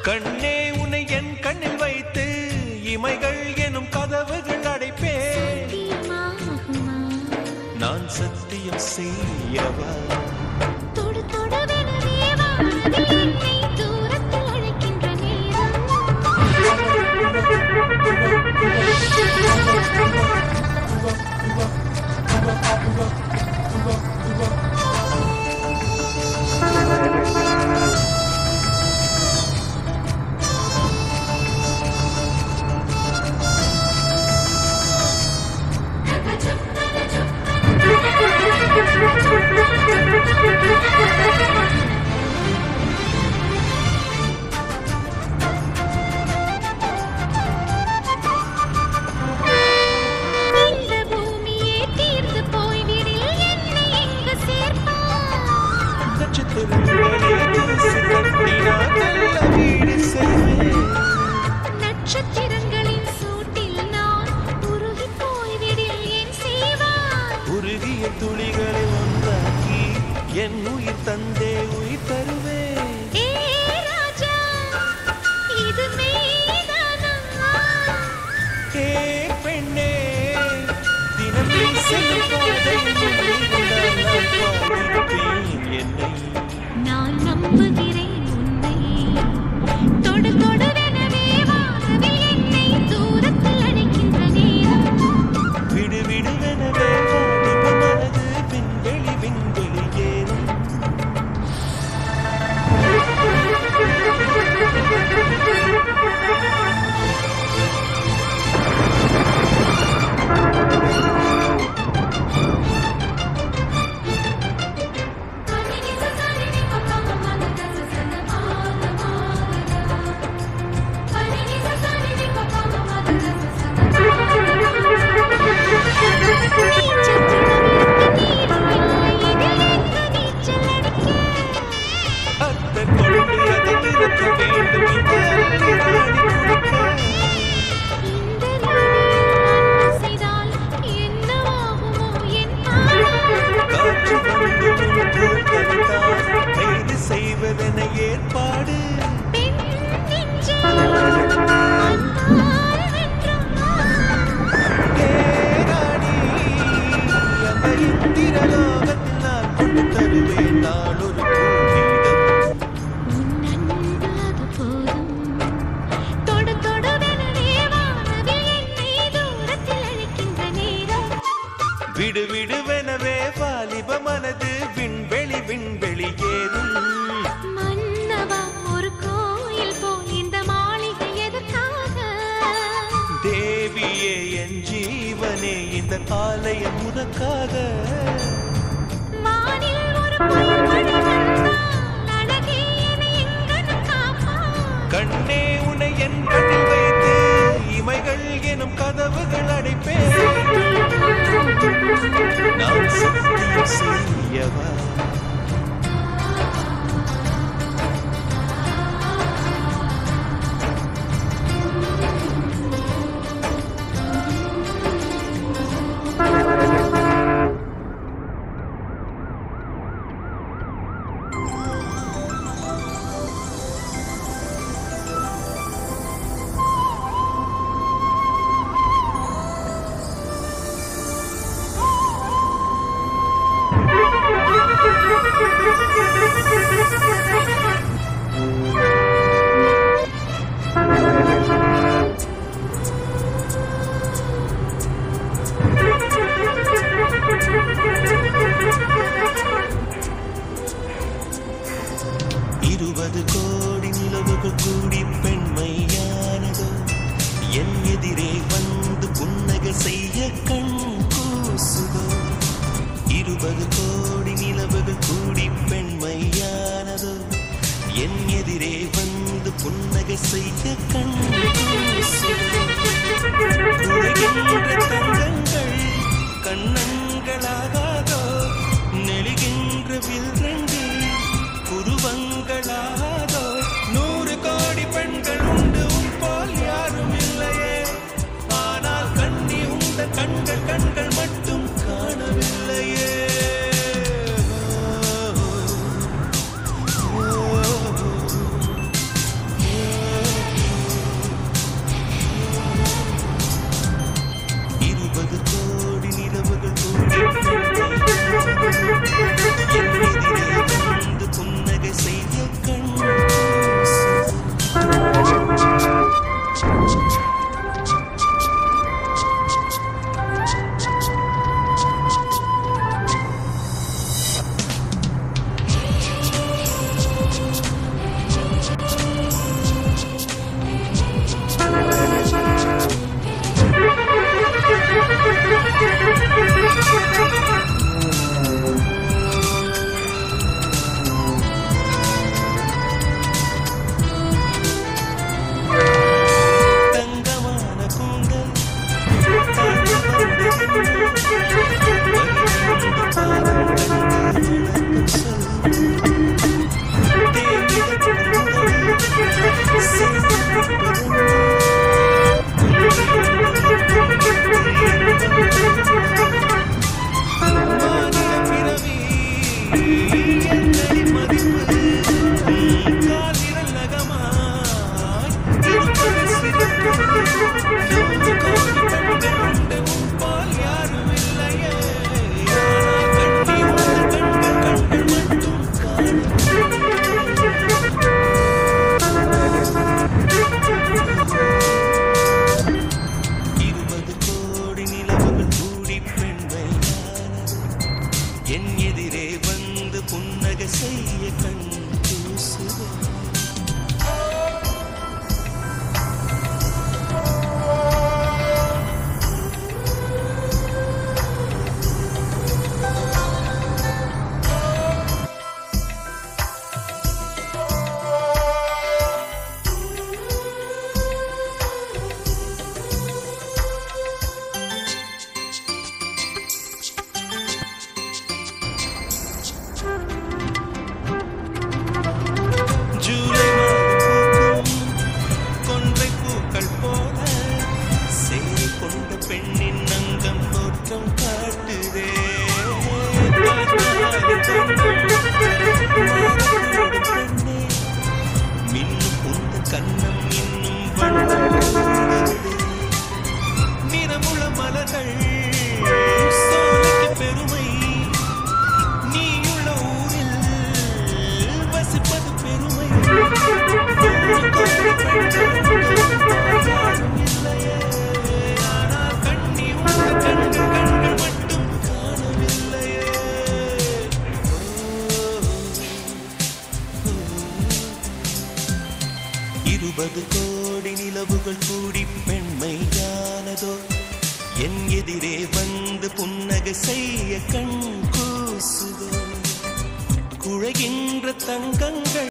கண்ணே உன்னை என் கண்ணில் வைத்து இமைகள் எனும் கதவுகள் அடைப்பேன். நான் சத்தியம் செய்யவா? தொடு தொடுவெனவே வானவில் என்னை தூரத்தில் அழைக்கின்ற நேரம். நட்சத்திரங்களின் சூட்டில் நான் உருகி போய்விடில் என் செய்வார். உருகிய துளிகளை ஒன்றாக்கி என் உயிர் தந்தே உயிர் தருவேன். ஏ ராஜா, இது மெய்தானா? ஏ பெண்ணே, தினமே செல்லும் என்னை நான் நம்புகிறேன் உன்னை. தொடு தொடுவெனவே வானவில் என்னை தூரத்தில் அழைக்கின்ற நேரம். விடு விடுவெனவே மனது விண்வெளி விண்வெளி ஏறும். செய்வதென ஏற்பாடு விடு விடுவெனவே வாலிப மனது விண்வெளி விண்வெளி ஏறும். மன்னவா, ஒரு கோயில் போல் இந்த மாளிகை எதற்காக? தேவியே என் ஜீவனே, இந்த ஆலயம் உனக்காக. வானில் ஒரு பொன்மணி வந்தால் அழகே என்னை எங்கனம் காப்பாய். கண்ணே உன்னை என் கண்ணில் வைத்து இமைகள் எனும் கதவுகள் அடைப்பேன். நான் சத்தியம் செய்யவா? கோடி நிலவுகள் கூடி பெண்மையானதோ, என் எதிரே வந்து புன்னகை செய்ய கண் கூசுதோ. 20 கோடி நிலவுகள் கூடி பெண்மையானதோ, என் எதிரே வந்து புன்னகை செய்ய கண் கூசுதோ. உலகின்ற தங்கங்கள் கண்ணங்களாகாதோ, நெளிகின்ற வில்ரங்கள் புருவங்களாதோ. 100 கோடி பெண்கள் உண்டு, உன் போல் யாரும் இல்லையே. ஆனால் கண்ணி உண்ட கண்கள் கண்கள் மட்டும் காணவில்லையே. மையங்களின் மதிப்பு காதிரல் நகமாய் இருப்பது சிரிப்பு. 100 கோடி பெண்கள் உண்டு உன்பால் யாரும் இல்லையே. ஆனால் கண்ணி உன் கண்கள் மட்டும் காணும். 20 கோடி நிலவுகள் கூடி பெண்மையானது. என் எதிரே வந்து புன்னகை செய்ய கண் கூசுது. ஜூலை மாதம் பூக்கும் கொன்றை பூக்கள் போல சேரி கொண்ட பெண்ணின் அங்கம் தோற்றம் காட்டுதே. பெண்ணே மின்னும் உந்த கண்ணம் இன்னும் வண்ணம் நிறமுள மலர்கள் சோலைக்கு பெருமை. நீயுள்ள ஊரில் வசிப்பது பெருமை. 100 கோடி பெண்கள் யாரும் இல்லையே. ஆனால் கண்ணி உன் கண்கள் மட்டும் காணவில்லையே. 20 கோடி நிலவுகள் கூடி பெண்மையானதோ. என் எதிரே வந்து புன்னகை செய்ய கண் கூசுதோ. குழைகின்ற தங்கங்கள்